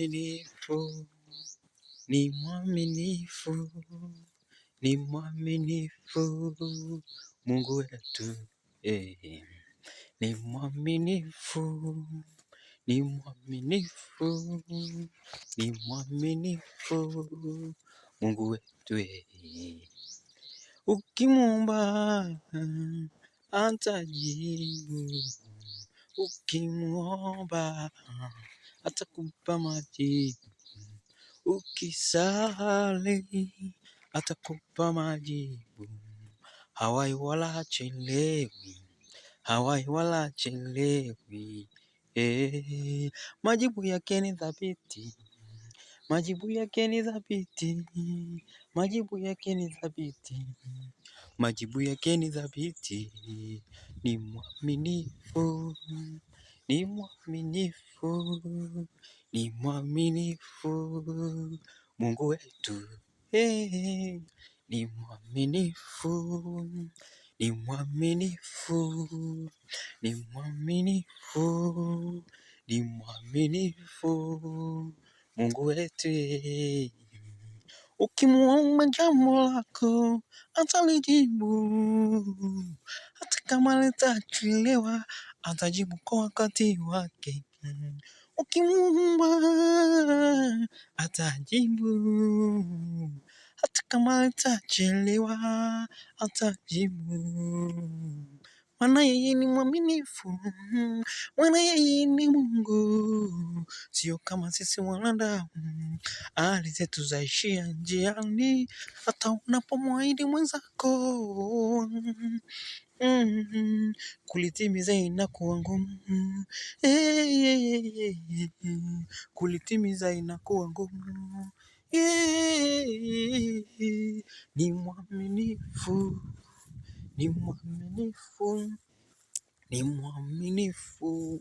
mwaminifu, ni mwaminifu, ni mwaminifu, Mungu wetu, ni mwaminifu, ni mwaminifu, ni mwaminifu, Mungu wetu, Ukimuomba atajibu, ukimuomba atakupa majibu, ukisali atakupa majibu, hawai wala hachelewi, hawai wala hachelewi. Majibu yake ni thabiti, majibu yake ni thabiti, majibu yake ni thabiti, majibu yake ni thabiti. Ni mwaminifu, ni mwaminifu, ni mwaminifu, Mungu wetu, ni mwaminifu, ni mwaminifu, ni mwaminifu, ni mwaminifu, Mungu wetu. Ukimuomba jambo lako atalijibu, hata kama litachelewa atajibu kwa wakati wake. Ukimuomba atajibu, hata kama litachelewa atajibu. Maana yeye ni mwaminifu, maana yeye ni Mungu, sio kama sisi wanadamu. Ahadi zetu zaishia njiani, hata unapomwahidi mwenzako kulitimiza inakuwa ngumu, kulitimiza inakuwa ngumu. Ni mwaminifu, ni mwaminifu, ni mwaminifu,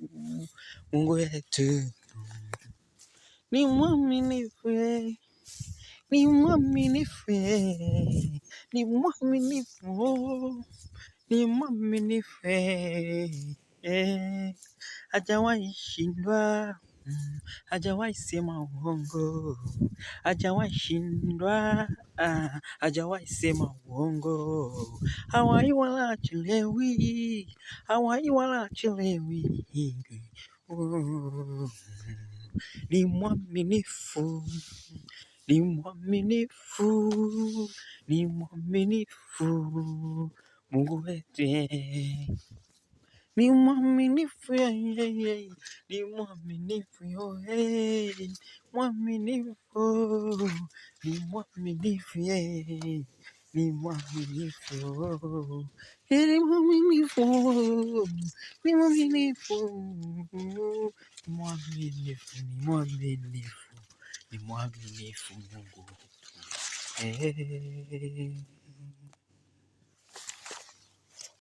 Mungu wetu, ni mwaminifu, ni mwaminifu, ni mwaminifu, ni mwaminifu, hajawahi shindwa, hajawahi sema uongo, hajawahi shindwa, hajawahi sema uongo, hawai wala hachelewi, hawai wala hachelewi. Ni mwaminifu, ni mwaminifu, ni mwaminifu, Mungu wetu, ni mwaminifu, ni mwaminifu, mwaminifu, ni mwaminifu, ni mwaminifu, ni mwaminifu, ni mwaminifu, mwaminifu, ni mwaminifu, ni mwaminifu, Mungu wetu.